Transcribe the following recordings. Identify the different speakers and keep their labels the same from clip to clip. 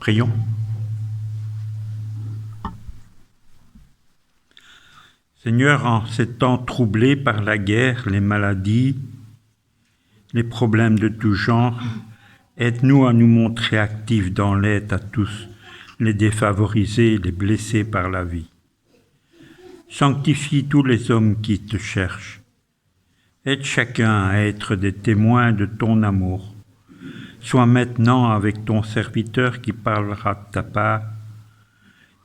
Speaker 1: Prions. Seigneur, en ces temps troublés par la guerre, les maladies, les problèmes de tout genre, aide-nous à nous montrer actifs dans l'aide à tous, les défavorisés, les blessés par la vie. Sanctifie tous les hommes qui te cherchent. Aide chacun à être des témoins de ton amour. Sois maintenant avec ton serviteur qui parlera de ta part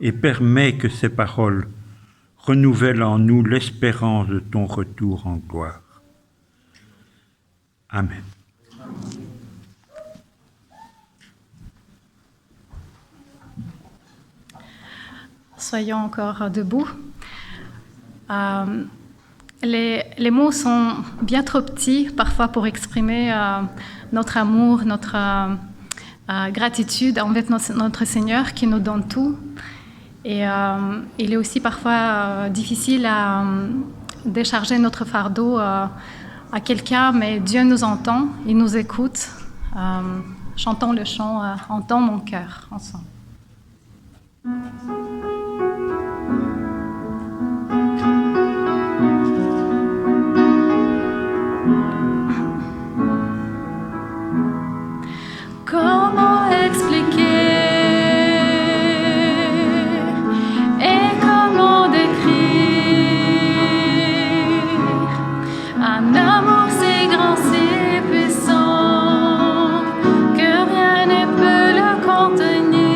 Speaker 1: et permets que ces paroles renouvellent en nous l'espérance de ton retour en gloire. Amen.
Speaker 2: Soyons encore debout. Les mots sont bien trop petits parfois pour exprimer notre amour, notre gratitude envers notre Seigneur qui nous donne tout. Et il est aussi parfois difficile à décharger notre fardeau à quelqu'un, mais Dieu nous entend, il nous écoute. Chantons le chant « Entends mon cœur » ensemble. Comment expliquer et comment décrire un amour si grand, si puissant que rien ne peut le contenir.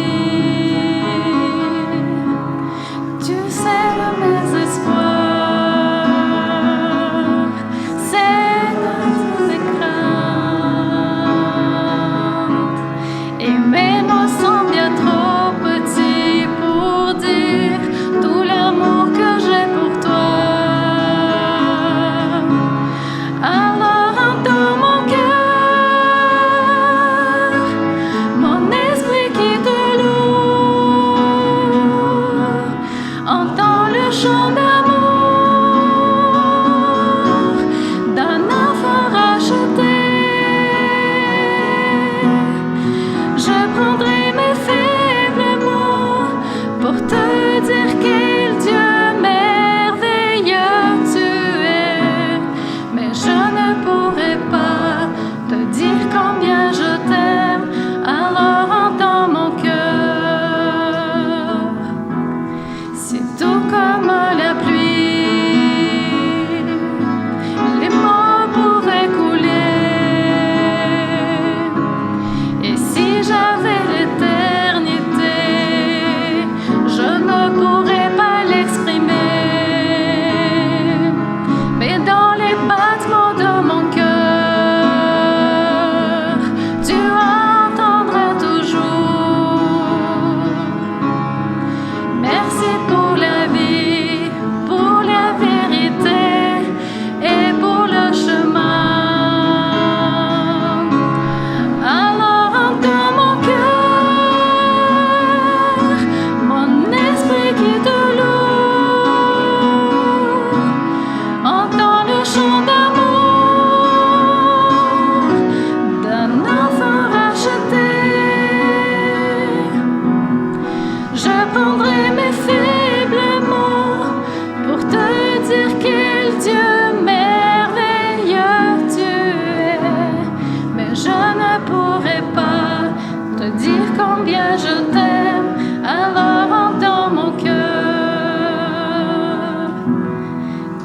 Speaker 2: Tu sais de mes espoirs, c'est de mes craintes. Et mes mots sont bien trop petits pour dire tout l'amour que j'ai pour toi. Alors entends mon cœur, mon esprit qui te loue. Entends le chant d'amour d'un enfant racheté. Je prendrai mes faibles mots pour te dire quel Dieu merveilleux tu es. Mais je ne pourrai pas te dire combien je t'aime. Alors entends mon cœur. C'est tout comme la pluie, les mots pourraient couler. Et si j'avais l'éternité, je ne pourrais pas l'exprimer. Mais dans les battements de mon cœur, tu entendras toujours. Merci pour la vie, pour la vérité et pour le chemin. Alors entends mon cœur, mon esprit qui te loue. Entends le chant d'amour d'un enfant racheté. Je prendrai mes faibles mots pour te dire quel Dieu merveilleux tu es. Mais je ne pourrai pas te dire combien je t'aime. Alors entends mon cœur.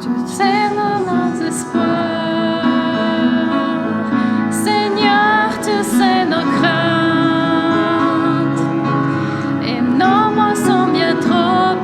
Speaker 2: Tu sais nos espoirs. Seigneur, tu sais nos craintes. Et nos mots sont bien trop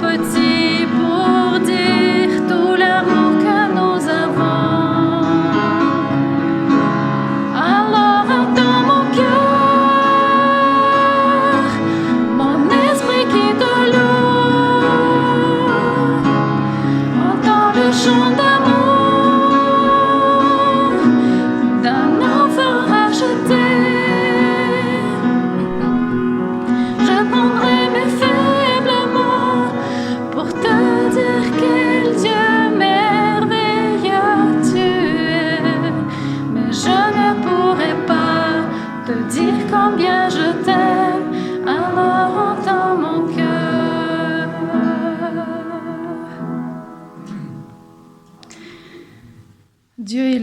Speaker 2: Dieu est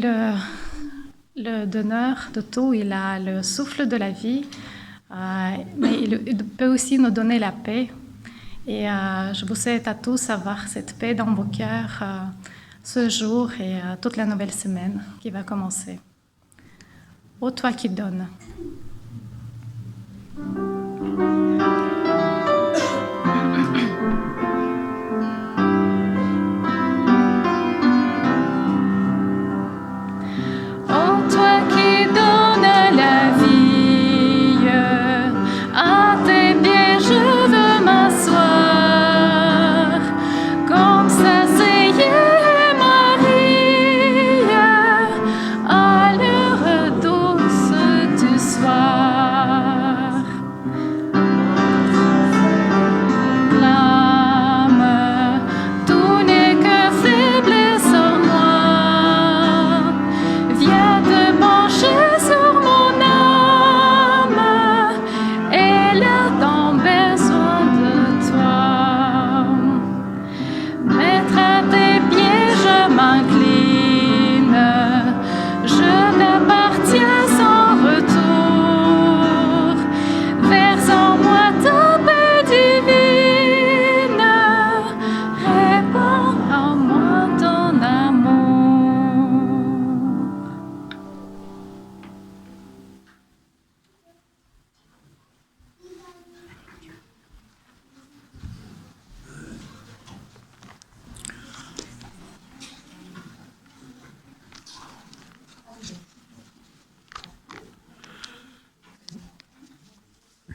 Speaker 2: le donneur de tout, il a le souffle de la vie, mais il peut aussi nous donner la paix. Et je vous souhaite à tous avoir cette paix dans vos cœurs ce jour et toute la nouvelle semaine qui va commencer. Ô toi qui donnes.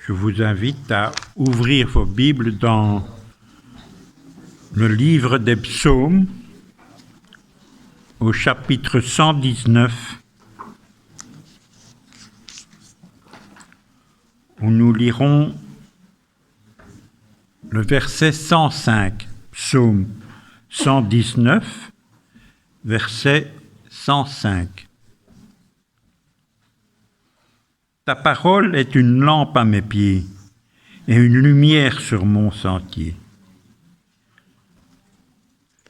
Speaker 1: Je vous invite à ouvrir vos Bibles dans le livre des Psaumes, au chapitre 119, où nous lirons le verset 105, Psaume 119, verset 105. Ta parole est une lampe à mes pieds et une lumière sur mon sentier.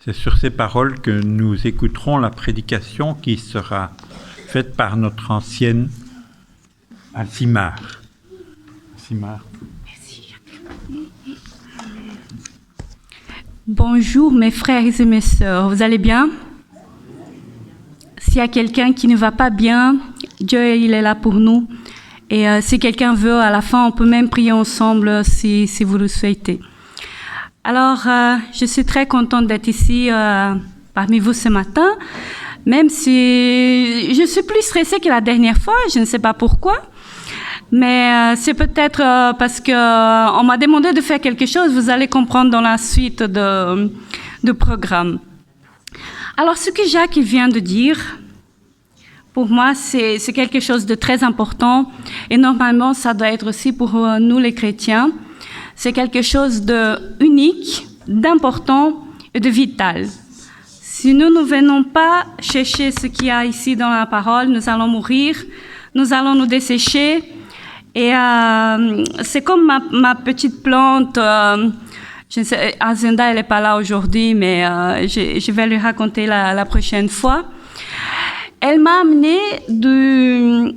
Speaker 1: C'est sur ces paroles que nous écouterons la prédication qui sera faite par notre ancienne Alcimar.
Speaker 3: Merci. Bonjour mes frères et mes sœurs, vous allez bien? S'il y a quelqu'un qui ne va pas bien, Dieu il est là pour nous. Et si quelqu'un veut, à la fin, on peut même prier ensemble si vous le souhaitez. Alors, je suis très contente d'être ici parmi vous ce matin, même si je suis plus stressée que la dernière fois, je ne sais pas pourquoi. Mais c'est peut-être parce qu'on m'a demandé de faire quelque chose, vous allez comprendre dans la suite de programme. Alors, ce que Jacques vient de dire, pour moi, c'est quelque chose de très important et normalement, ça doit être aussi pour nous les chrétiens. C'est quelque chose d'unique, d'important et de vital. Si nous ne venons pas chercher ce qu'il y a ici dans la parole, nous allons mourir, nous allons nous dessécher. Et c'est comme ma petite plante, je ne sais, Azenda, elle n'est pas là aujourd'hui, mais je vais lui raconter la prochaine fois. Elle m'a amené des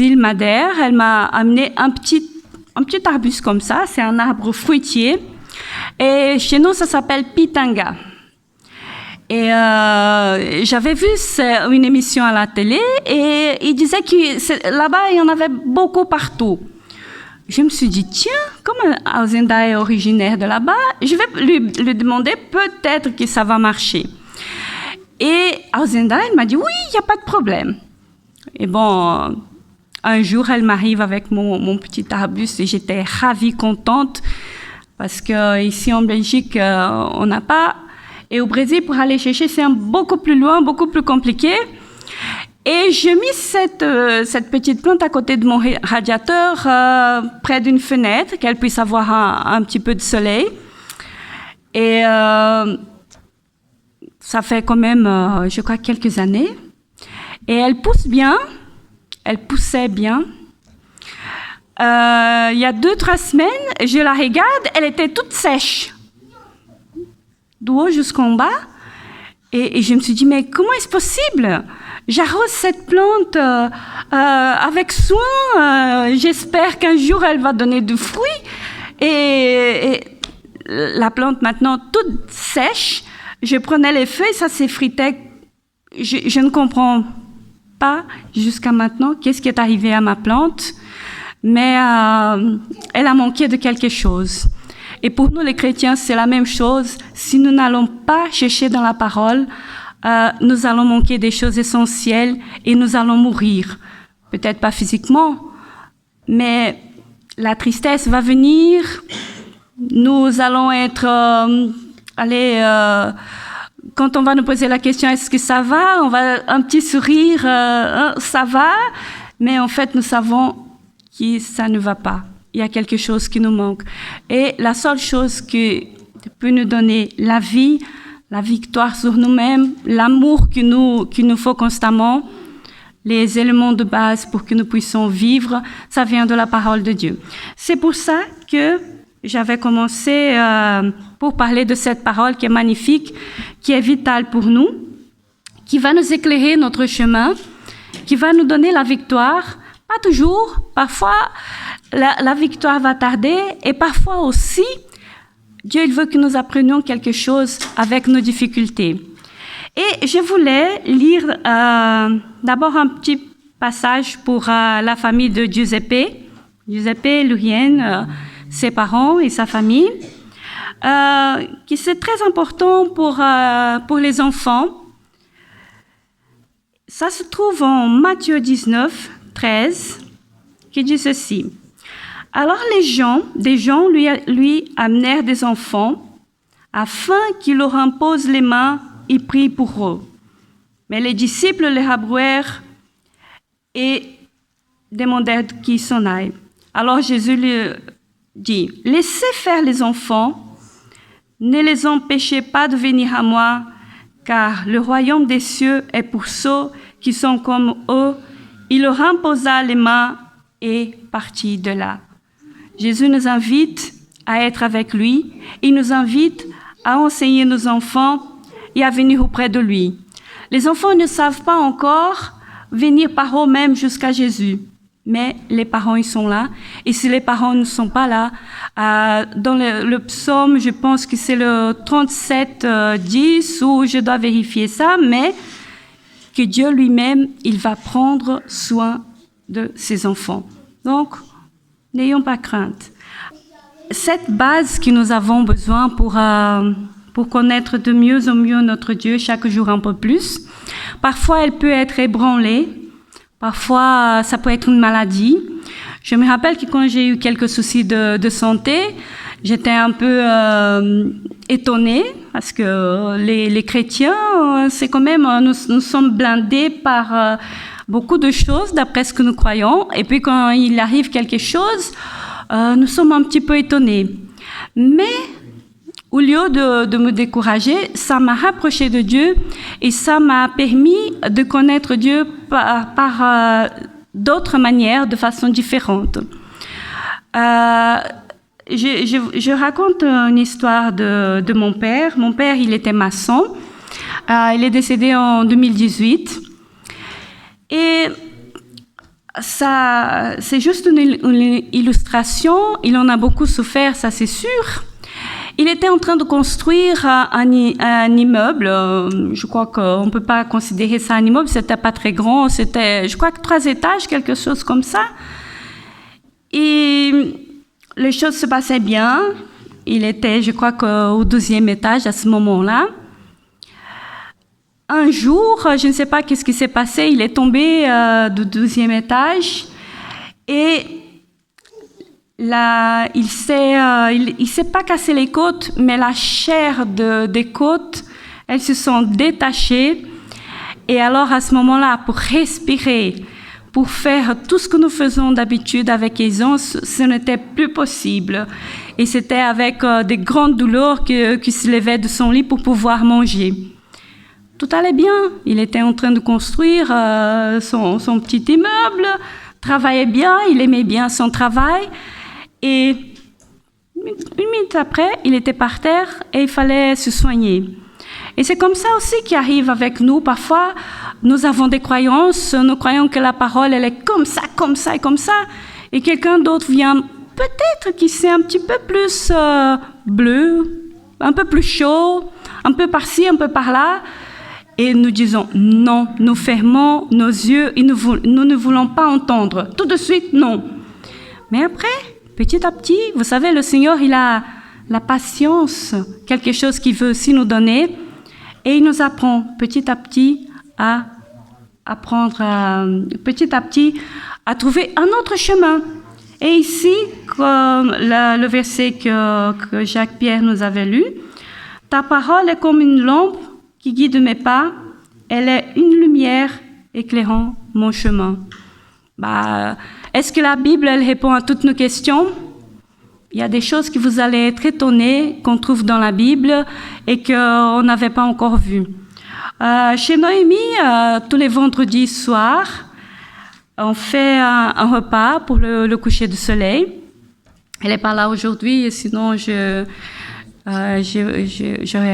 Speaker 3: îles Madère, elle m'a amené un petit arbuste comme ça, c'est un arbre fruitier. Et chez nous, ça s'appelle pitanga. Et j'avais vu une émission à la télé et il disait que là-bas, il y en avait beaucoup partout. Je me suis dit, tiens, comme Azenda est originaire de là-bas, je vais lui demander peut-être que ça va marcher. Et Azenda, elle m'a dit, oui, il n'y a pas de problème. Et bon, un jour, elle m'arrive avec mon petit arbuste et j'étais ravie, contente, parce qu'ici en Belgique, on n'a pas. Et au Brésil, pour aller chercher, c'est beaucoup plus loin, beaucoup plus compliqué. Et j'ai mis cette petite plante à côté de mon radiateur, près d'une fenêtre, qu'elle puisse avoir un petit peu de soleil. Et ça fait quand même, je crois, quelques années. Et elle pousse bien, elle poussait bien. Il y a 2-3 semaines, je la regarde, elle était toute sèche, du haut jusqu'en bas. Et je me suis dit, mais comment est-ce possible? J'arrose cette plante avec soin. J'espère qu'un jour, elle va donner du fruit. Et la plante, maintenant, toute sèche. Je prenais les feuilles, ça s'effritait. Je ne comprends pas jusqu'à maintenant qu'est-ce qui est arrivé à ma plante. Mais elle a manqué de quelque chose. Et pour nous, les chrétiens, c'est la même chose. Si nous n'allons pas chercher dans la parole, nous allons manquer des choses essentielles et nous allons mourir. Peut-être pas physiquement, mais la tristesse va venir. Nous allons être... quand on va nous poser la question, est-ce que ça va? On va un petit sourire, ça va. Mais en fait, nous savons que ça ne va pas. Il y a quelque chose qui nous manque. Et la seule chose qui peut nous donner la vie, la victoire sur nous-mêmes, l'amour qu'il nous faut constamment, les éléments de base pour que nous puissions vivre, ça vient de la parole de Dieu. C'est pour ça que j'avais commencé pour parler de cette parole qui est magnifique, qui est vitale pour nous, qui va nous éclairer notre chemin, qui va nous donner la victoire. Pas toujours, parfois la victoire va tarder et parfois aussi, Dieu il veut que nous apprenions quelque chose avec nos difficultés. Et je voulais lire d'abord un petit passage pour la famille de Giuseppe Lurienne, ses parents et sa famille, qui c'est très important pour les enfants. Ça se trouve en Matthieu 19, 13, qui dit ceci. Alors des gens lui amenèrent des enfants afin qu'il leur impose les mains et prie pour eux. Mais les disciples les rabrouèrent et demandèrent qu'il s'en aille. Alors Jésus lui dit, laissez faire les enfants, ne les empêchez pas de venir à moi, car le royaume des cieux est pour ceux qui sont comme eux. Il leur imposa les mains et partit de là. Jésus nous invite à être avec lui. Il nous invite à enseigner nos enfants et à venir auprès de lui. Les enfants ne savent pas encore venir par eux-mêmes jusqu'à Jésus. Mais les parents, ils sont là. Et si les parents ne sont pas là, dans le psaume, je pense que c'est le 37, 10, où je dois vérifier ça, mais que Dieu lui-même, il va prendre soin de ses enfants. Donc, n'ayons pas crainte. Cette base que nous avons besoin pour connaître de mieux en mieux notre Dieu, chaque jour un peu plus, parfois elle peut être ébranlée, parfois ça peut être une maladie. Je me rappelle que quand j'ai eu quelques soucis de santé, j'étais un peu étonnée parce que les chrétiens, c'est quand même, nous sommes blindés par beaucoup de choses d'après ce que nous croyons. Et puis quand il arrive quelque chose, nous sommes un petit peu étonnés. Mais au lieu de me décourager, ça m'a rapproché de Dieu et ça m'a permis de connaître Dieu par d'autres manières, de façon différente. Je raconte une histoire de mon père. Mon père, il était maçon. Il est décédé en 2018. Et ça, c'est juste une illustration. Il en a beaucoup souffert, ça c'est sûr. Il était en train de construire un immeuble. Je crois qu'on ne peut pas considérer ça un immeuble. C'était pas très grand. C'était, je crois, que 3 étages, quelque chose comme ça. Et les choses se passaient bien. Il était, je crois, au 12e étage à ce moment-là. Un jour, je ne sais pas qu'est-ce qui s'est passé. Il est tombé du 12e étage et là, il s'est pas cassé les côtes, mais la chair des côtes, elles se sont détachées. Et alors, à ce moment-là, pour respirer, pour faire tout ce que nous faisons d'habitude avec aisance, ce n'était plus possible. Et c'était avec des grandes douleurs qu'il se levait de son lit pour pouvoir manger. Tout allait bien. Il était en train de construire son petit immeuble, travaillait bien, il aimait bien son travail. Et une minute après, il était par terre et il fallait se soigner. Et c'est comme ça aussi qui arrive avec nous. Parfois, nous avons des croyances, nous croyons que la parole, elle est comme ça, comme ça et comme ça. Et quelqu'un d'autre vient peut-être qui c'est un petit peu plus bleu, un peu plus chaud, un peu par-ci, un peu par-là. Et nous disons non, nous fermons nos yeux et nous ne voulons pas entendre. Tout de suite, non. Mais après, petit à petit, vous savez, le Seigneur, il a la patience, quelque chose qu'il veut aussi nous donner. Et il nous apprend petit à petit à apprendre, petit à petit à trouver un autre chemin. Et ici, comme le verset que Jacques-Pierre nous avait lu, « Ta parole est comme une lampe qui guide mes pas, elle est une lumière éclairant mon chemin. » Est-ce que la Bible, elle répond à toutes nos questions? Il y a des choses que vous allez être étonnés qu'on trouve dans la Bible et qu'on n'avait pas encore vues. Chez Noémie, tous les vendredis soirs, on fait un repas pour le coucher du soleil. Elle n'est pas là aujourd'hui, sinon j'aurais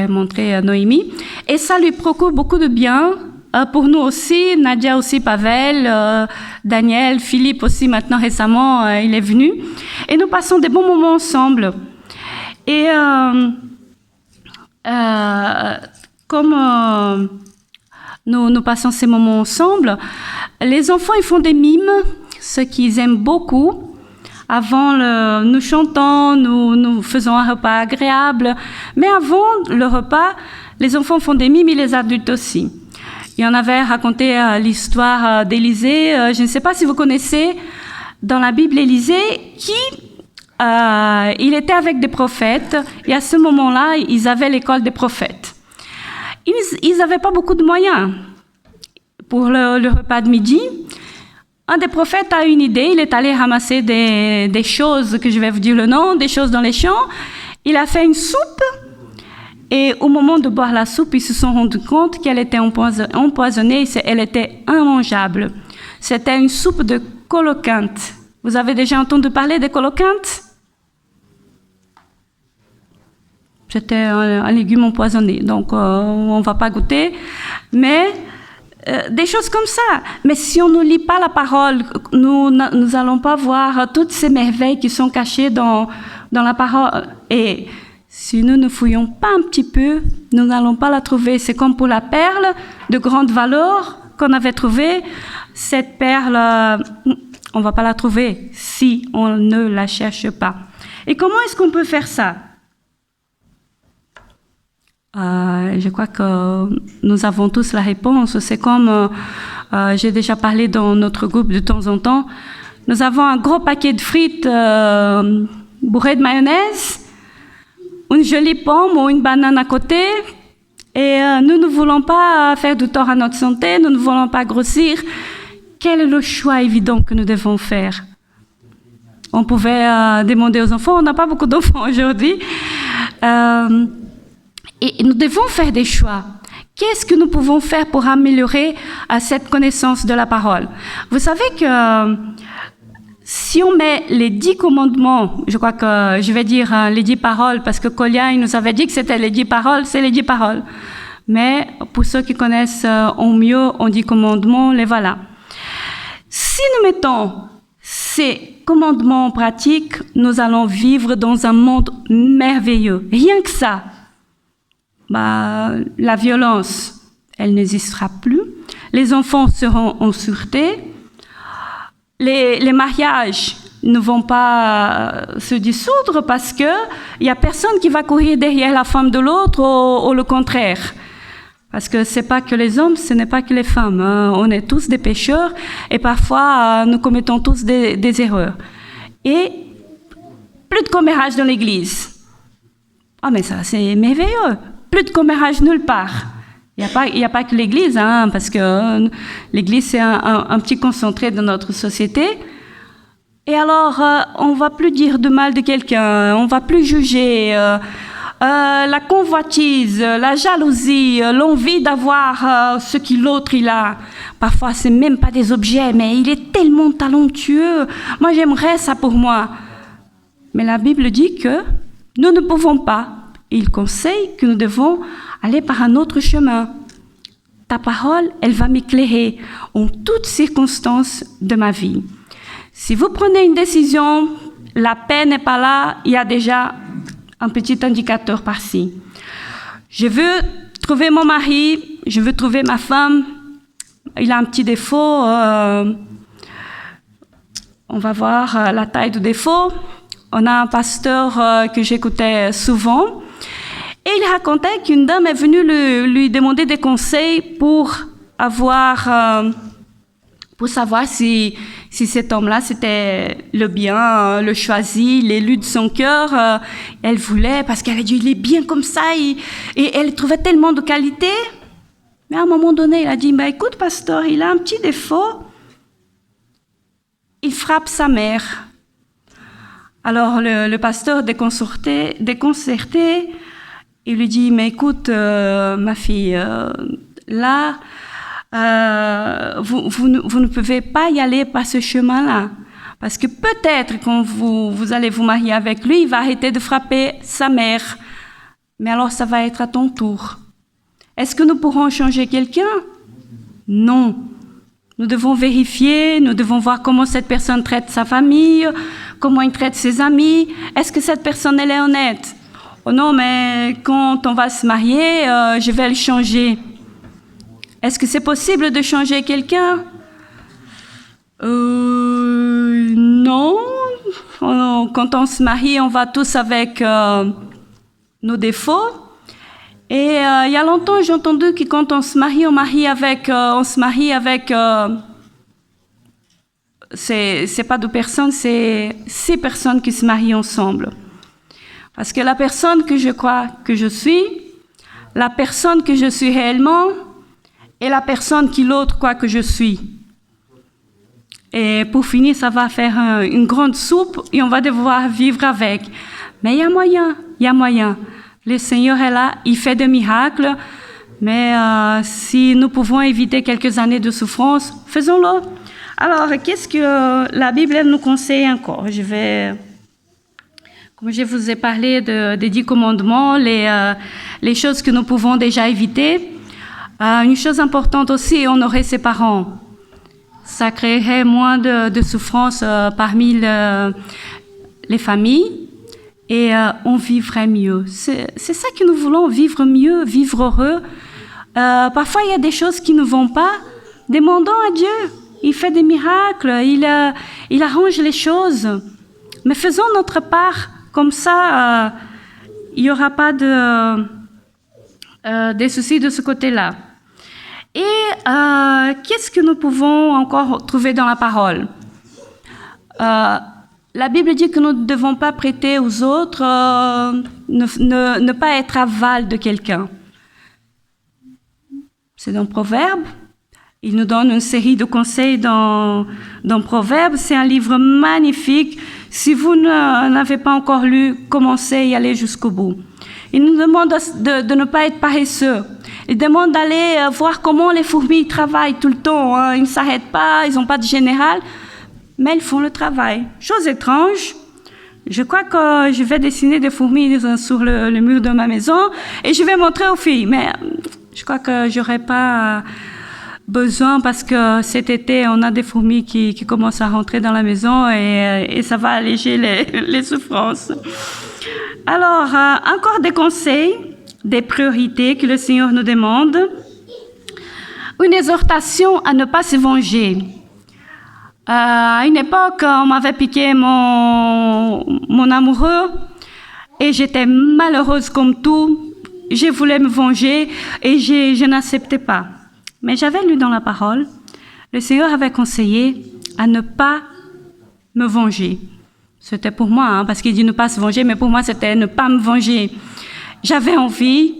Speaker 3: montré à Noémie. Et ça lui procure beaucoup de bien. Pour nous aussi, Nadia aussi, Pavel, Daniel, Philippe aussi, maintenant récemment, il est venu. Et nous passons des bons moments ensemble. Et comme nous passons ces moments ensemble, les enfants, ils font des mimes, ce qu'ils aiment beaucoup. Avant, nous chantons, nous faisons un repas agréable. Mais avant le repas, les enfants font des mimes et les adultes aussi. Il y en avait raconté l'histoire d'Élisée. Je ne sais pas si vous connaissez dans la Bible Élisée il était avec des prophètes. Et à ce moment-là, ils avaient l'école des prophètes. Ils n'avaient pas beaucoup de moyens pour le repas de midi. Un des prophètes a une idée. Il est allé ramasser des choses, que je vais vous dire le nom, des choses dans les champs. Il a fait une soupe. Et au moment de boire la soupe, ils se sont rendus compte qu'elle était empoisonnée, elle était immangeable. C'était une soupe de colocynte. Vous avez déjà entendu parler des colocyntes? C'était un légume empoisonné, donc on ne va pas goûter. Mais des choses comme ça. Mais si on ne lit pas la parole, nous n'allons pas voir toutes ces merveilles qui sont cachées dans la parole. Et si nous ne fouillons pas un petit peu, nous n'allons pas la trouver. C'est comme pour la perle de grande valeur qu'on avait trouvée. Cette perle, on ne va pas la trouver si on ne la cherche pas. Et comment est-ce qu'on peut faire ça? Je crois que nous avons tous la réponse. C'est comme, j'ai déjà parlé dans notre groupe de temps en temps, nous avons un gros paquet de frites bourré de mayonnaise, une jolie pomme ou une banane à côté, et nous ne voulons pas faire du tort à notre santé, nous ne voulons pas grossir. Quel est le choix évident que nous devons faire? On pouvait demander aux enfants, on n'a pas beaucoup d'enfants aujourd'hui, et nous devons faire des choix. Qu'est-ce que nous pouvons faire pour améliorer cette connaissance de la parole? Vous savez que si on met les 10 commandements, je crois que je vais dire les 10 paroles, parce que Colien, il nous avait dit que c'était les 10 paroles, c'est les 10 paroles. Mais pour ceux qui connaissent au mieux, on dit commandements, les voilà. Si nous mettons ces commandements en pratique, nous allons vivre dans un monde merveilleux. Rien que ça. La violence, elle n'existera plus. Les enfants seront en sûreté. Les mariages ne vont pas se dissoudre parce qu'il n'y a personne qui va courir derrière la femme de l'autre ou le contraire. Parce que ce n'est pas que les hommes, ce n'est pas que les femmes. On est tous des pécheurs et parfois nous commettons tous des erreurs. Et plus de commérage dans l'église. Ah mais ça c'est merveilleux. Plus de commérage nulle part. Il n'y a pas que l'église, parce que l'église c'est un petit concentré de notre société. Et alors, on ne va plus dire de mal de quelqu'un, on ne va plus juger. La convoitise, la jalousie, l'envie d'avoir ce que l'autre il a. Parfois, c'est même pas des objets, mais il est tellement talentueux. Moi, j'aimerais ça pour moi. Mais la Bible dit que nous ne pouvons pas. Il conseille que nous devons aller par un autre chemin. Ta parole, elle va m'éclairer en toutes circonstances de ma vie. Si vous prenez une décision, la paix n'est pas là, il y a déjà un petit indicateur par-ci. Je veux trouver mon mari, je veux trouver ma femme, il a un petit défaut, on va voir la taille du défaut. On a un pasteur que j'écoutais souvent, et il racontait qu'une dame est venue lui demander des conseils pour savoir si cet homme-là, c'était le bien, le choisi, l'élu de son cœur. Elle voulait, parce qu'elle a dit, il est bien comme ça, et elle trouvait tellement de qualités. Mais à un moment donné, il a dit, écoute, pasteur, il a un petit défaut. Il frappe sa mère. Alors, le pasteur déconcerté, il lui dit, mais écoute, ma fille, là, vous ne pouvez pas y aller par ce chemin-là. Parce que peut-être quand vous allez vous marier avec lui, il va arrêter de frapper sa mère. Mais alors ça va être à ton tour. Est-ce que nous pourrons changer quelqu'un? Non. Nous devons vérifier, nous devons voir comment cette personne traite sa famille, comment il traite ses amis. Est-ce que cette personne, elle est honnête? Oh non, mais quand on va se marier, je vais le changer. Est-ce que c'est possible de changer quelqu'un? Non. Quand on se marie, on va tous avec nos défauts. Et il y a longtemps, j'ai entendu que quand on se marie, c'est pas deux personnes, c'est 6 personnes qui se marient ensemble. Parce que la personne que je crois que je suis, la personne que je suis réellement, et la personne qui l'autre croit que je suis. Et pour finir, ça va faire une grande soupe et on va devoir vivre avec. Mais il y a moyen. Le Seigneur est là, il fait des miracles, mais si nous pouvons éviter quelques années de souffrance, faisons-le. Alors, qu'est-ce que la Bible nous conseille encore? Comme je vous ai parlé des 10 commandements, les choses que nous pouvons déjà éviter. Une chose importante aussi, honorer ses parents. Ça créerait moins de souffrance parmi les familles et on vivrait mieux. C'est ça que nous voulons, vivre mieux, vivre heureux. Parfois, il y a des choses qui ne vont pas. Demandons à Dieu. Il fait des miracles, il arrange les choses. Mais faisons notre part. Comme ça, il n'y aura pas des soucis de ce côté-là. Et qu'est-ce que nous pouvons encore trouver dans la parole? La Bible dit que nous ne devons pas prêter aux autres, ne pas être aval de quelqu'un. C'est dans Proverbes. Il nous donne une série de conseils dans Proverbes. C'est un livre magnifique. Si vous n'avez pas encore lu, commencez à y aller jusqu'au bout. Il nous demande de ne pas être paresseux. Il demande d'aller voir comment les fourmis travaillent tout le temps. Hein. Ils ne s'arrêtent pas, ils n'ont pas de général, mais ils font le travail. Chose étrange, je crois que je vais dessiner des fourmis sur le mur de ma maison et je vais montrer aux filles. Mais je crois que je n'aurai pas besoin parce que cet été, on a des fourmis qui commencent à rentrer dans la maison et ça va alléger les souffrances. Alors, encore des conseils, des priorités que le Seigneur nous demande. Une exhortation à ne pas se venger. À une époque, on m'avait piqué mon amoureux et j'étais malheureuse comme tout. Je voulais me venger et je n'acceptais pas. Mais j'avais lu dans la parole, le Seigneur avait conseillé à ne pas me venger. C'était pour moi, parce qu'il dit ne pas se venger, mais pour moi, c'était ne pas me venger. J'avais envie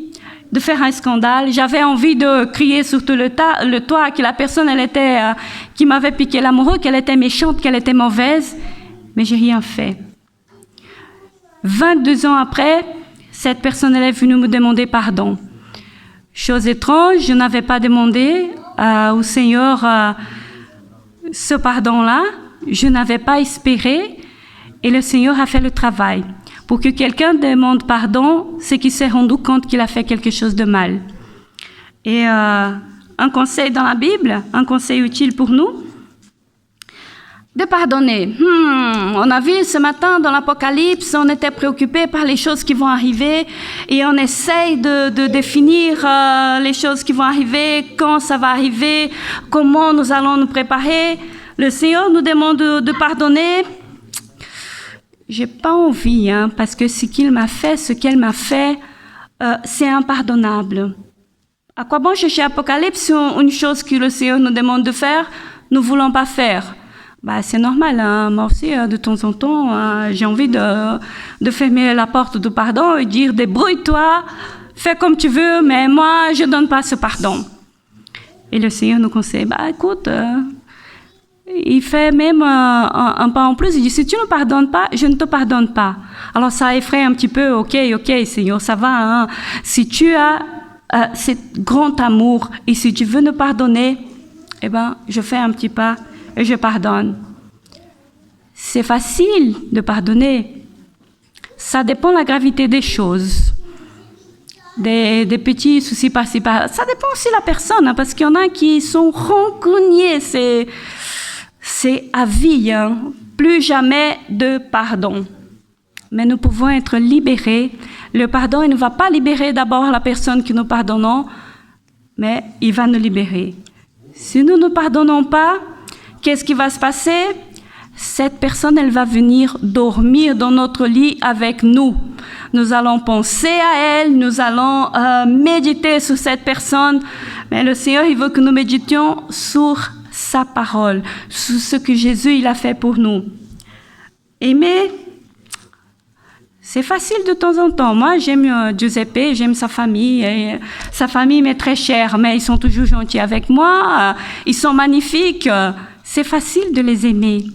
Speaker 3: de faire un scandale, j'avais envie de crier sur tout le toit que la personne, qui m'avait piqué l'amoureux, qu'elle était méchante, qu'elle était mauvaise, mais j'ai rien fait. 22 ans après, cette personne, elle est venue me demander pardon. Chose étrange, je n'avais pas demandé au Seigneur ce pardon-là, je n'avais pas espéré, et le Seigneur a fait le travail. Pour que quelqu'un demande pardon, c'est qu'il s'est rendu compte qu'il a fait quelque chose de mal. Et un conseil dans la Bible, un conseil utile pour nous, de pardonner. On a vu ce matin dans l'Apocalypse, on était préoccupé par les choses qui vont arriver et on essaye de définir les choses qui vont arriver, quand ça va arriver, comment nous allons nous préparer. Le Seigneur nous demande de pardonner. J'ai pas envie, parce que ce qu'elle m'a fait, c'est impardonnable. À quoi bon chercher Apocalypse sur une chose que le Seigneur nous demande de faire, nous ne voulons pas faire? C'est normal, moi aussi, de temps en temps, j'ai envie de fermer la porte du pardon et dire « débrouille-toi, fais comme tu veux, mais moi, je ne donne pas ce pardon ». Et le Seigneur nous conseille « écoute, il fait même un pas en plus, il dit « si tu ne pardonnes pas, je ne te pardonne pas ». Alors ça effraie un petit peu « ok, Seigneur, ça va, si tu as ce grand amour et si tu veux nous pardonner, je fais un petit pas et je pardonne. » C'est facile de pardonner. Ça dépend de la gravité des choses. Des petits soucis par-ci, par-là. Ça dépend aussi de la personne, parce qu'il y en a qui sont rancuniers. C'est à vie. Plus jamais de pardon. Mais nous pouvons être libérés. Le pardon, il ne va pas libérer d'abord la personne que nous pardonnons, mais il va nous libérer. Si nous ne pardonnons pas, qu'est-ce qui va se passer? Cette personne, elle va venir dormir dans notre lit avec nous. Nous allons penser à elle, nous allons méditer sur cette personne. Mais le Seigneur, il veut que nous méditions sur sa parole, sur ce que Jésus il a fait pour nous. Aimer, c'est facile de temps en temps. Moi, j'aime Giuseppe, j'aime sa famille. Et sa famille m'est très chère, mais ils sont toujours gentils avec moi. Ils sont magnifiques. C'est facile de les aimer.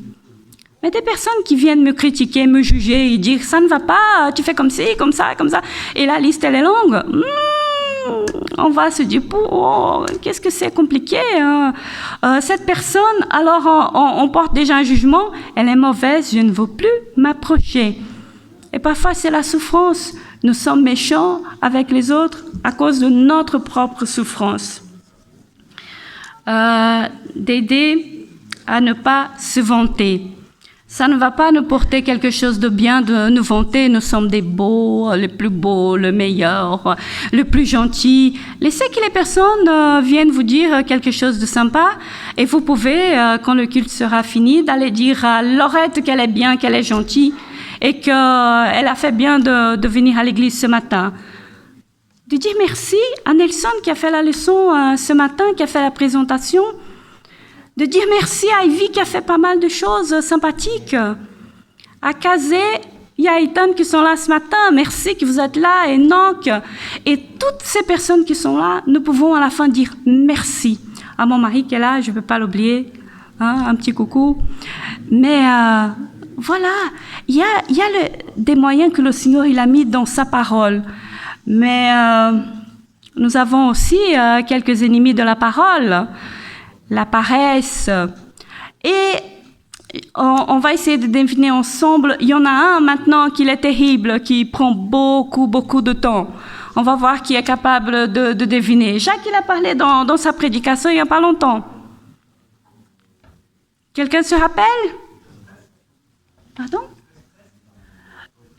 Speaker 3: Mais des personnes qui viennent me critiquer, me juger et dire « ça ne va pas, tu fais comme ci, comme ça, comme ça ». Et la liste, elle est longue. On va se dire « qu'est-ce que c'est compliqué cette personne, alors on porte déjà un jugement. Elle est mauvaise, je ne veux plus m'approcher. » Et parfois, c'est la souffrance. Nous sommes méchants avec les autres à cause de notre propre souffrance. D'aider à ne pas se vanter. Ça ne va pas nous porter quelque chose de bien de nous vanter. Nous sommes des beaux, les plus beaux, le meilleur, le plus gentil. Laissez que les personnes viennent vous dire quelque chose de sympa. Et vous pouvez, quand le culte sera fini, d'aller dire à Laurette qu'elle est bien, qu'elle est gentille et qu'elle a fait bien de venir à l'église ce matin. De dire merci à Nelson qui a fait la leçon ce matin, qui a fait la présentation. De dire merci à Ivy qui a fait pas mal de choses sympathiques. À Kazé, il y a Ethan qui sont là ce matin. Merci que vous êtes là. Et Enoch. Et toutes ces personnes qui sont là, nous pouvons à la fin dire merci. À mon mari qui est là, je ne peux pas l'oublier. Un petit coucou. Mais voilà, il y a des moyens que le Seigneur il a mis dans sa parole. Mais nous avons aussi quelques ennemis de la parole. La paresse. Et on va essayer de deviner ensemble. Il y en a un maintenant qui est terrible, qui prend beaucoup de temps. On va voir qui est capable de deviner. Jacques, il a parlé dans sa prédication il n'y a pas longtemps. Quelqu'un se rappelle? Pardon?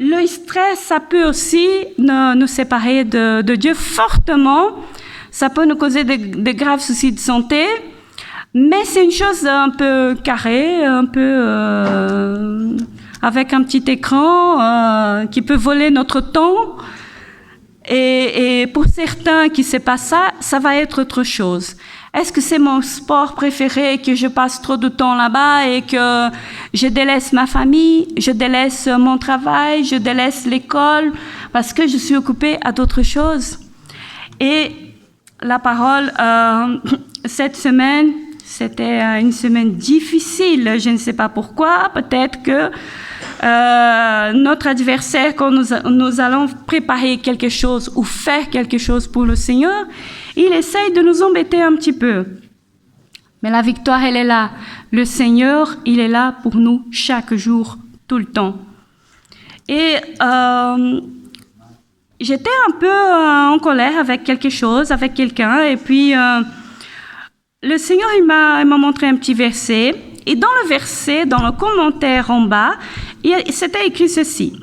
Speaker 3: Le stress, ça peut aussi nous séparer de Dieu fortement. Ça peut nous causer de graves soucis de santé. Mais c'est une chose un peu carrée, un peu avec un petit écran qui peut voler notre temps. Et pour certains qui ne sait pas ça, ça va être autre chose. Est-ce que c'est mon sport préféré, que je passe trop de temps là-bas et que je délaisse ma famille, je délaisse mon travail, je délaisse l'école parce que je suis occupée à d'autres choses? Et la parole, cette semaine, c'était une semaine difficile, je ne sais pas pourquoi, peut-être que notre adversaire, quand nous allons préparer quelque chose ou faire quelque chose pour le Seigneur, il essaye de nous embêter un petit peu. Mais la victoire, elle est là. Le Seigneur, il est là pour nous chaque jour, tout le temps. Et j'étais un peu en colère avec quelque chose, avec quelqu'un, et puis le Seigneur il m'a montré un petit verset, et dans le verset, dans le commentaire en bas, c'était écrit ceci.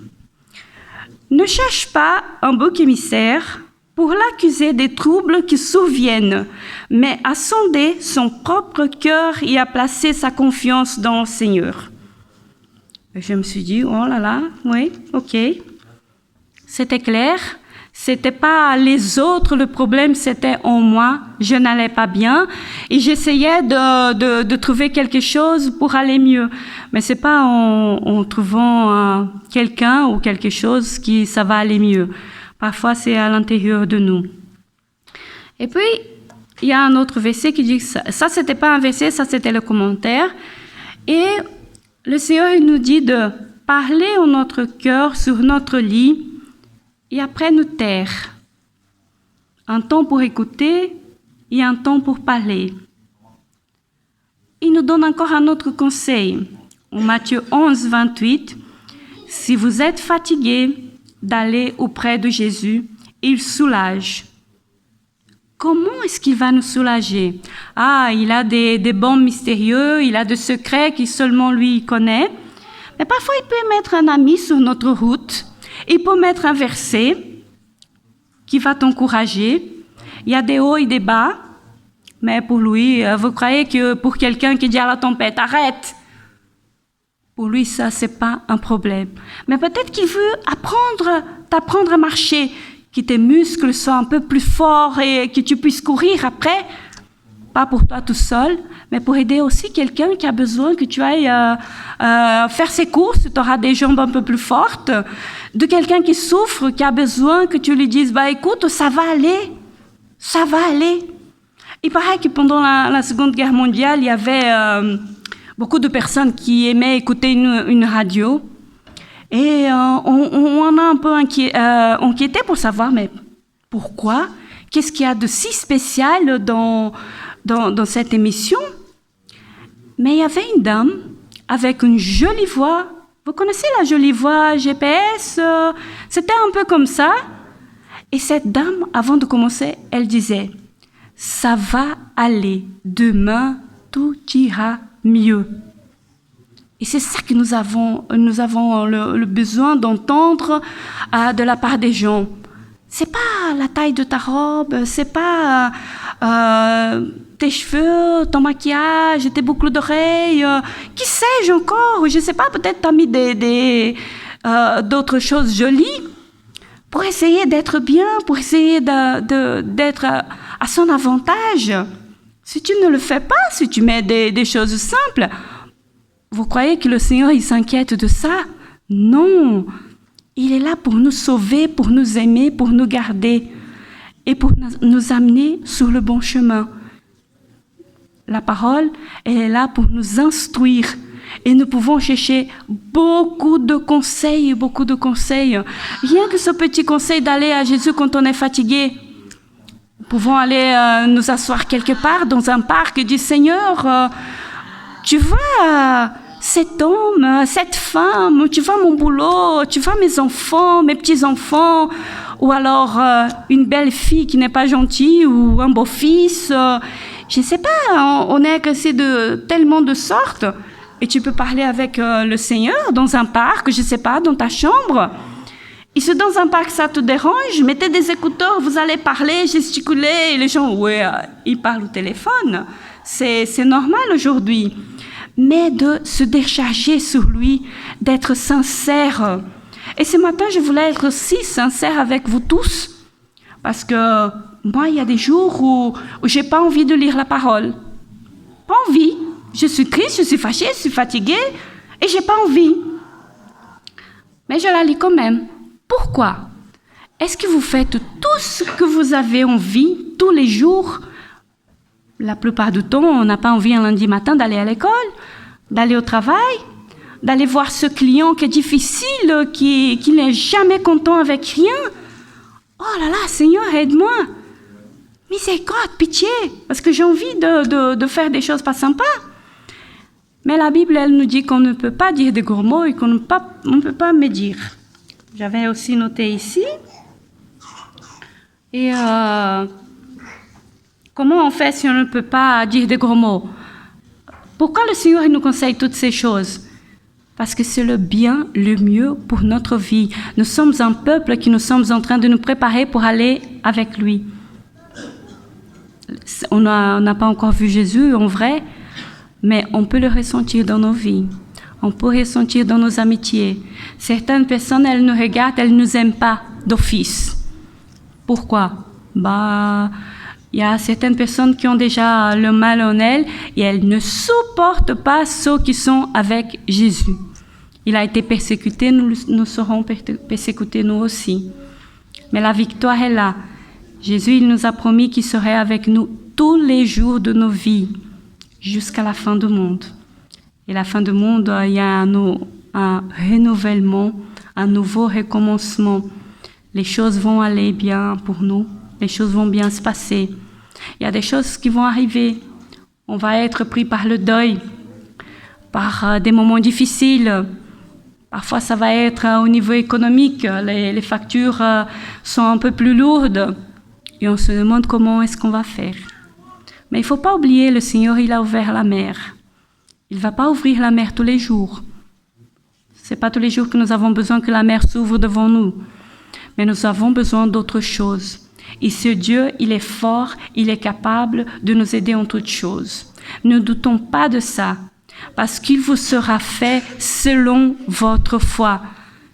Speaker 3: Ne cherche pas un bouc émissaire pour l'accuser des troubles qui surviennent, mais à sonder son propre cœur et à placer sa confiance dans le Seigneur. Et je me suis dit, oh là là, oui, ok. C'était clair. C'était pas les autres, le problème c'était en moi. Je n'allais pas bien et j'essayais de trouver quelque chose pour aller mieux. Mais c'est pas en trouvant quelqu'un ou quelque chose qui ça va aller mieux. Parfois c'est à l'intérieur de nous. Et puis il y a un autre verset qui dit que ça c'était pas un verset, ça c'était le commentaire. Et le Seigneur il nous dit de parler en notre cœur sur notre lit. Et après nous taire. Un temps pour écouter et un temps pour parler. Il nous donne encore un autre conseil. En Matthieu 11, 28, « Si vous êtes fatigué d'aller auprès de Jésus, il soulage. » Comment est-ce qu'il va nous soulager? Ah, il a des baumes mystérieux, il a des secrets qui seulement lui connaît. Mais parfois, il peut mettre un ami sur notre route. Il peut mettre un verset qui va t'encourager. Il y a des hauts et des bas, mais pour lui, vous croyez que pour quelqu'un qui dit à la tempête, arrête, pour lui, ça, c'est pas un problème. Mais peut-être qu'il veut t'apprendre à marcher, que tes muscles soient un peu plus forts et que tu puisses courir après. Pas pour toi tout seul, mais pour aider aussi quelqu'un qui a besoin que tu ailles faire ses courses, tu auras des jambes un peu plus fortes, de quelqu'un qui souffre, qui a besoin que tu lui dises, écoute, ça va aller. Il paraît que pendant la Seconde Guerre mondiale, il y avait beaucoup de personnes qui aimaient écouter une radio, et on a un peu inquiété pour savoir, mais pourquoi? Qu'est-ce qu'il y a de si spécial dans cette émission? Mais il y avait une dame avec une jolie voix. Vous connaissez la jolie voix GPS? C'était un peu comme ça. Et cette dame, avant de commencer, elle disait, « Ça va aller, demain, tout ira mieux. » Et c'est ça que nous avons le besoin d'entendre de la part des gens. C'est pas la taille de ta robe, c'est pas tes cheveux, ton maquillage, tes boucles d'oreilles, qui sais-je encore, je sais pas, peut-être t'as mis d'autres choses jolies pour essayer d'être bien, pour essayer d'être à son avantage. Si tu ne le fais pas, si tu mets des choses simples, vous croyez que le Seigneur il s'inquiète de ça? Non. Il est là pour nous sauver, pour nous aimer, pour nous garder et pour nous amener sur le bon chemin. La parole, elle est là pour nous instruire et nous pouvons chercher beaucoup de conseils. Rien que ce petit conseil d'aller à Jésus quand on est fatigué. Nous pouvons aller nous asseoir quelque part dans un parc et dire, Seigneur, tu vois... cet homme, cette femme, tu vois mon boulot, tu vois mes enfants, mes petits-enfants, ou alors une belle fille qui n'est pas gentille, ou un beau-fils, je ne sais pas, on est agressé de tellement de sortes, et tu peux parler avec le Seigneur dans un parc, je ne sais pas, dans ta chambre. Et si dans un parc ça te dérange, mettez des écouteurs, vous allez parler, gesticuler, et les gens, ils parlent au téléphone, c'est normal aujourd'hui. Mais de se décharger sur lui, d'être sincère. Et ce matin, je voulais être aussi sincère avec vous tous, parce que moi, il y a des jours où j'ai pas envie de lire la parole. Pas envie. Je suis triste, je suis fâchée, je suis fatiguée, et j'ai pas envie. Mais je la lis quand même. Pourquoi? Est-ce que vous faites tout ce que vous avez envie tous les jours? La plupart du temps, on n'a pas envie un lundi matin d'aller à l'école, d'aller au travail, d'aller voir ce client qui est difficile, qui n'est jamais content avec rien. Oh là là, Seigneur, aide-moi. Miséricorde, pitié, parce que j'ai envie de faire des choses pas sympas. Mais la Bible, elle nous dit qu'on ne peut pas dire des gros mots et qu'on ne peut pas médire. J'avais aussi noté ici. Et comment on fait si on ne peut pas dire des gros mots? Pourquoi le Seigneur il nous conseille toutes ces choses? Parce que c'est le bien, le mieux pour notre vie. Nous sommes un peuple qui nous sommes en train de nous préparer pour aller avec lui. On n'a pas encore vu Jésus en vrai, mais on peut le ressentir dans nos vies. On peut ressentir dans nos amitiés. Certaines personnes, elles nous regardent, elles ne nous aiment pas d'office. Pourquoi? Il y a certaines personnes qui ont déjà le mal en elles et elles ne supportent pas ceux qui sont avec Jésus. Il a été persécuté, nous serons persécutés nous aussi. Mais la victoire est là. Jésus, il nous a promis qu'il serait avec nous tous les jours de nos vies, jusqu'à la fin du monde. Et la fin du monde, il y a un renouvellement, un nouveau recommencement. Les choses vont aller bien pour nous, les choses vont bien se passer. Il y a des choses qui vont arriver. On va être pris par le deuil, par des moments difficiles. Parfois, ça va être au niveau économique. Les factures sont un peu plus lourdes. Et on se demande comment est-ce qu'on va faire. Mais il ne faut pas oublier, le Seigneur, il a ouvert la mer. Il ne va pas ouvrir la mer tous les jours. Ce n'est pas tous les jours que nous avons besoin que la mer s'ouvre devant nous. Mais nous avons besoin d'autre chose. Et ce Dieu, il est fort, il est capable de nous aider en toutes choses. Ne doutons pas de ça, parce qu'il vous sera fait selon votre foi.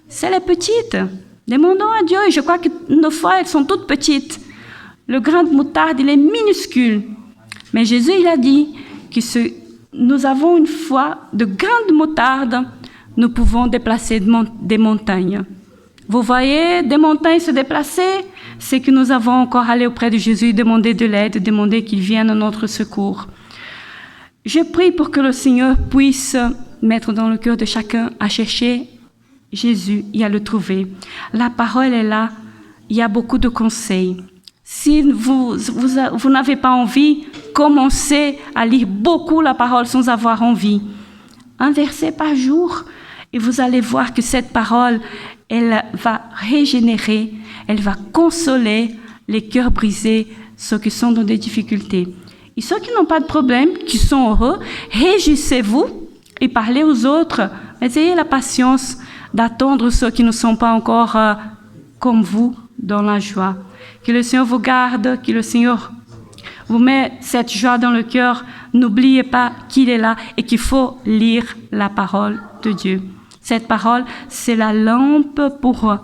Speaker 3: C'est les petites. Demandons à Dieu, et je crois que nos foi, elles sont toutes petites. Le grain de moutarde, il est minuscule. Mais Jésus, il a dit que nous avons une foi de grain de moutarde, nous pouvons déplacer des montagnes. Vous voyez des montagnes se déplacer? C'est que nous avons encore allé auprès de Jésus, demander de l'aide, demander qu'il vienne à notre secours. Je prie pour que le Seigneur puisse mettre dans le cœur de chacun à chercher Jésus et à le trouver. La parole est là, il y a beaucoup de conseils. Si vous n'avez pas envie, commencez à lire beaucoup la parole sans avoir envie. Un verset par jour, et vous allez voir que cette parole, elle va régénérer, elle va consoler les cœurs brisés, ceux qui sont dans des difficultés. Et ceux qui n'ont pas de problème, qui sont heureux, réjouissez-vous et parlez aux autres. Mais ayez la patience d'attendre ceux qui ne sont pas encore comme vous dans la joie. Que le Seigneur vous garde, que le Seigneur vous met cette joie dans le cœur. N'oubliez pas qu'il est là et qu'il faut lire la parole de Dieu. Cette parole, c'est la lampe pour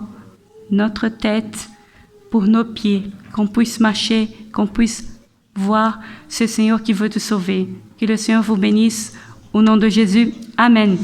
Speaker 3: notre tête, pour nos pieds, qu'on puisse marcher, qu'on puisse voir ce Seigneur qui veut te sauver. Que le Seigneur vous bénisse au nom de Jésus. Amen.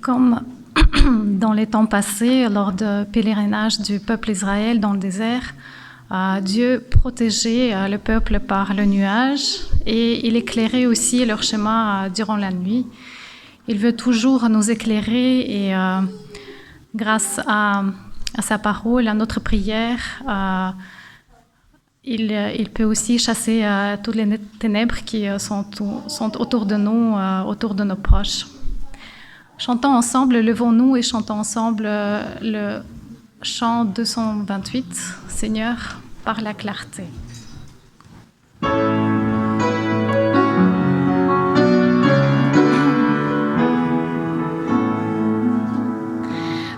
Speaker 2: Comme dans les temps passés, lors du pèlerinage du peuple Israël dans le désert, Dieu protégeait le peuple par le nuage et il éclairait aussi leur chemin durant la nuit. Il veut toujours nous éclairer et grâce à sa parole, à notre prière, il peut aussi chasser toutes les ténèbres qui sont autour de nous, autour de nos proches. Chantons ensemble, levons-nous et chantons ensemble le chant 228, Seigneur, par la clarté.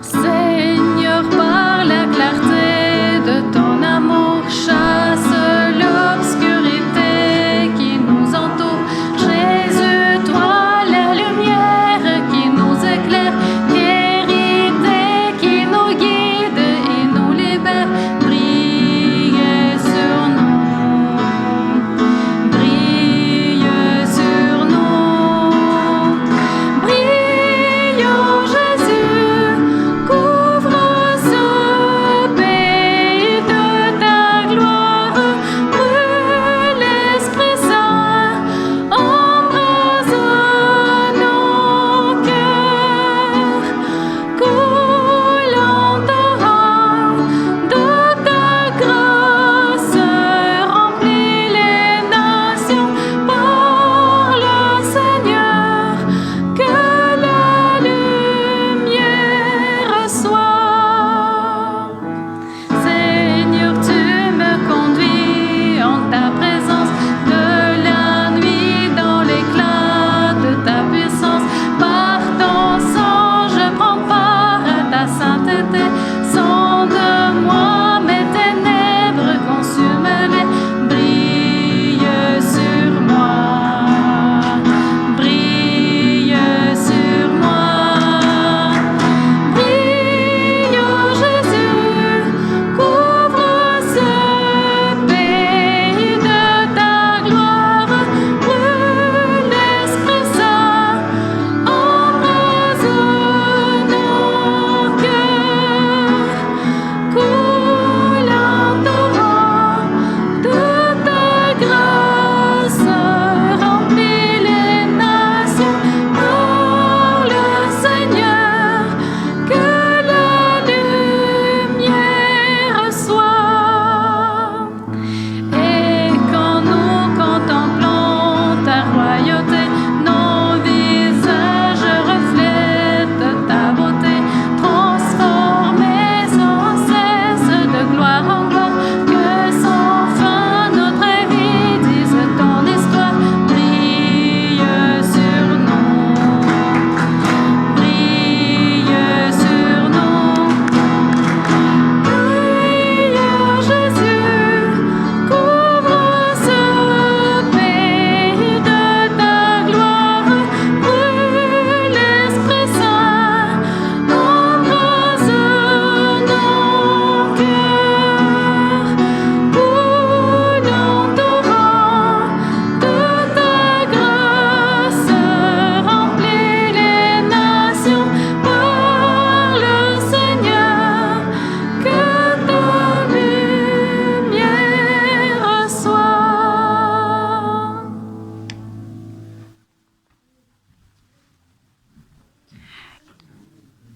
Speaker 2: Seigneur, par la clarté de ton amour, chasse l'obscurité qui nous entoure. Jésus, toi la lumière qui nous éclaire, vérité qui nous guide et nous libère. Brille sur nous.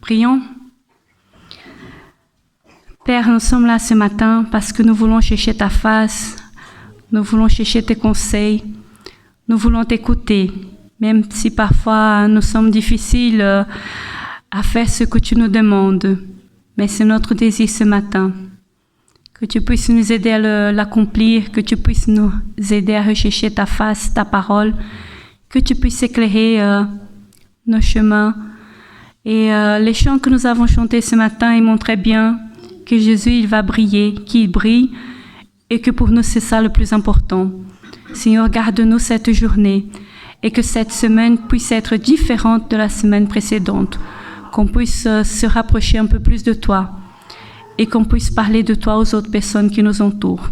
Speaker 3: Prions. Père, nous sommes là ce matin parce que nous voulons chercher ta face, nous voulons chercher tes conseils, nous voulons t'écouter, même si parfois nous sommes difficiles à faire ce que tu nous demandes. Mais c'est notre désir ce matin, que tu puisses nous aider à l'accomplir, que tu puisses nous aider à rechercher ta face, ta parole, que tu puisses éclairer nos chemins. Et les chants que nous avons chantés ce matin, ils montraient bien que Jésus, il va briller, qu'il brille, et que pour nous, c'est ça le plus important. Seigneur, garde-nous cette journée, et que cette semaine puisse être différente de la semaine précédente, qu'on puisse se rapprocher un peu plus de toi, et qu'on puisse parler de toi aux autres personnes qui nous entourent.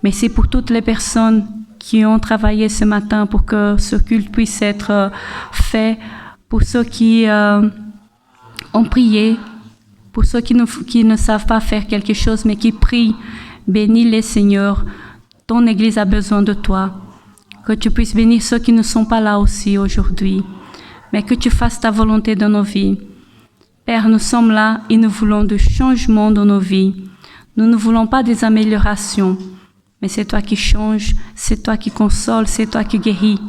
Speaker 3: Mais c'est pour toutes les personnes qui ont travaillé ce matin pour que ce culte puisse être fait, pour ceux qui ont prié, pour ceux qui ne savent pas faire quelque chose, mais qui prient, bénis-les, Seigneur. Ton Église a besoin de toi. Que tu puisses bénir ceux qui ne sont pas là aussi aujourd'hui, mais que tu fasses ta volonté dans nos vies. Père, nous sommes là et nous voulons du changement dans nos vies. Nous ne voulons pas des améliorations, mais c'est toi qui changes, c'est toi qui consoles, c'est toi qui guéris.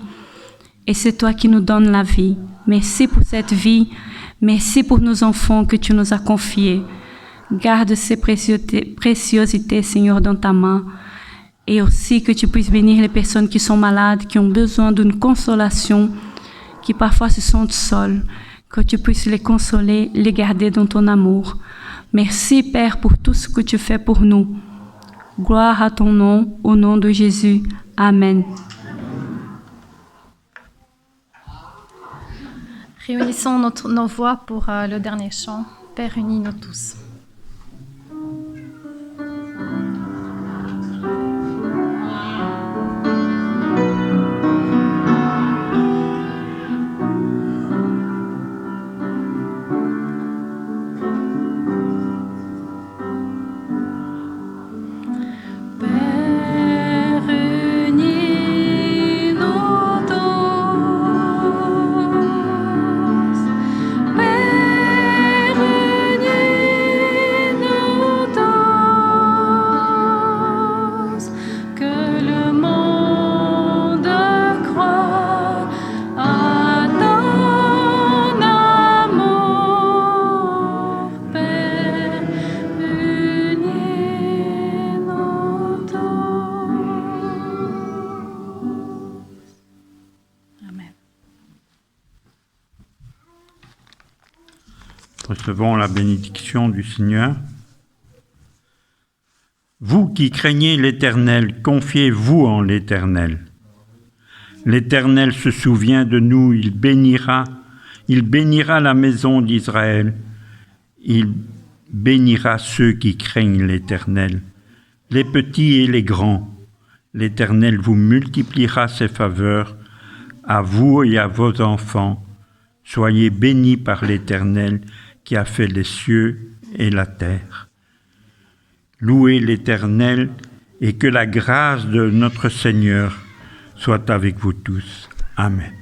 Speaker 3: Et c'est toi qui nous donnes la vie. Merci pour cette vie. Merci pour nos enfants que tu nous as confiés. Garde ces préciosités, Seigneur, dans ta main. Et aussi que tu puisses bénir les personnes qui sont malades, qui ont besoin d'une consolation, qui parfois se sentent seules. Que tu puisses les consoler, les garder dans ton amour. Merci, Père, pour tout ce que tu fais pour nous. Gloire à ton nom, au nom de Jésus. Amen.
Speaker 2: Réunissons nos voix pour le dernier chant. Père, unis-nous tous.
Speaker 1: Recevons la bénédiction du Seigneur. Vous qui craignez l'Éternel, confiez-vous en l'Éternel. L'Éternel se souvient de nous, il bénira la maison d'Israël. Il bénira ceux qui craignent l'Éternel, les petits et les grands. L'Éternel vous multipliera ses faveurs, à vous et à vos enfants. Soyez bénis par l'Éternel qui a fait les cieux et la terre. Louez l'Éternel et que la grâce de notre Seigneur soit avec vous tous. Amen.